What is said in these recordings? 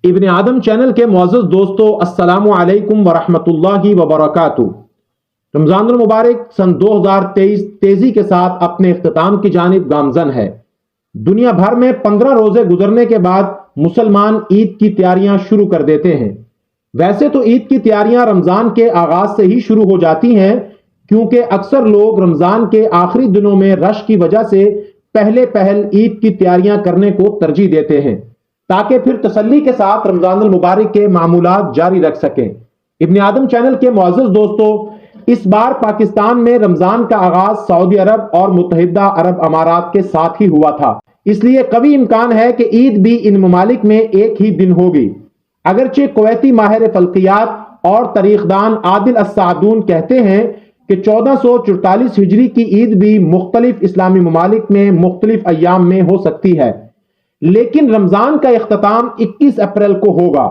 ابن आदम चैनल के मुअज़्ज़ज़ दोस्तों, अस्सलामु अलैकुम वरहमतुल्लाहि वबरकातुहू। रमज़ानुल मुबारक सन 2023 तेजी के साथ अपने इख्तिताम की जानिब गामज़न है। दुनिया भर में 15 रोजे गुजरने के बाद मुसलमान ईद की तैयारियां शुरू कर देते हैं। वैसे तो ईद की तैयारियां रमजान के आगाज से ही शुरू हो जाती हैं, क्योंकि अक्सर लोग रमजान के आखिरी दिनों में रश की वजह से पहल ईद की तैयारियां करने को तरजीह देते हैं, ताकि फिर तसल्ली के साथ रमजानुल मुबारक के मामूलात जारी रख सकें। इब्न आदम चैनल के मुअज़्ज़ज़ दोस्तों, इस बार पाकिस्तान में रमजान का आगाज सऊदी अरब और मुत्तहिदा अरब अमारात के साथ ही हुआ था, इसलिए कभी इम्कान है कि ईद भी इन ममालिक में एक ही दिन होगी। अगरचे कुवैती माहिर फल्कियात और तारीखदान आदिल अस्सादून कहते हैं कि 1444 हिजरी की ईद भी मुख्तलिफ इस्लामी ममालिक में मुख्तलिफ अय्याम में हो सकती है, लेकिन रमजान का इख्तिताम 21 अप्रैल को होगा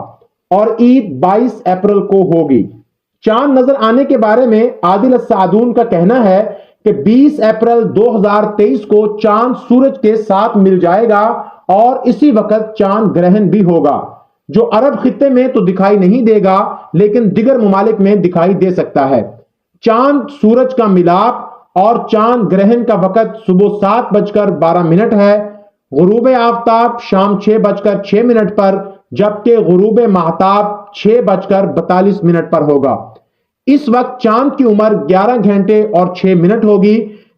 और ईद 22 अप्रैल को होगी। चांद नजर आने के बारे में आदिल अस्सादून का कहना है कि 20 अप्रैल 2023 को चांद सूरज के साथ मिल जाएगा और इसी वक्त चांद ग्रहण भी होगा, जो अरब खित्ते में तो दिखाई नहीं देगा लेकिन दिगर ममालिक में दिखाई दे सकता है। चांद सूरज का मिलाप और चांद ग्रहण का वक्त सुबह 7:12 है, गुरूब आफ्ताब शाम 6:06 पर, जबकि गुरूब महताब 6:42 पर होगा। इस वक्त चांद की उम्र 11 घंटे और 6 मिनट होगी,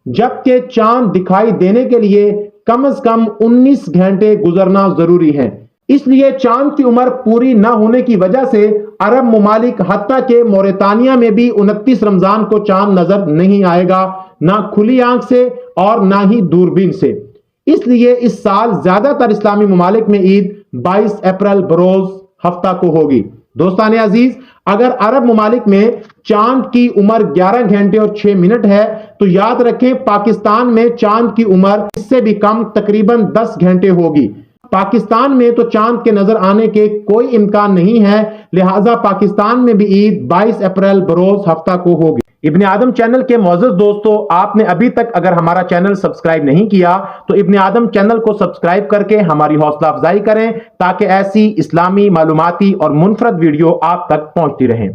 जबकि चांद दिखाई देने के लिए कम से कम 19 घंटे गुजरना जरूरी है। इसलिए चांद की उम्र पूरी न होने की वजह से अरब ममालिक हत्ता के मोरितानिया में भी 29 रमजान को चांद नजर नहीं आएगा, ना खुली आंख से और ना ही दूरबीन से। इसलिए इस साल ज्यादातर इस्लामी ममालिक में ईद 22 अप्रैल बरोज हफ्ता को होगी। दोस्तान अजीज, अगर अरब ममालिक में चांद की उम्र 11 घंटे और 6 मिनट है, तो याद रखें पाकिस्तान में चांद की उम्र इससे भी कम, तकरीबन 10 घंटे होगी। पाकिस्तान में तो चांद के नजर आने के कोई इम्कान नहीं है, लिहाजा पाकिस्तान में भी ईद 22 अप्रैल बरोज हफ्ता को होगी। इब्न आदम चैनल के मुअज़्ज़ज़ दोस्तों, आपने अभी तक अगर हमारा चैनल सब्सक्राइब नहीं किया तो इब्न आदम चैनल को सब्सक्राइब करके हमारी हौसला अफजाई करें, ताकि ऐसी इस्लामी मालूमाती और मुनफरद वीडियो आप तक पहुंचती रहें।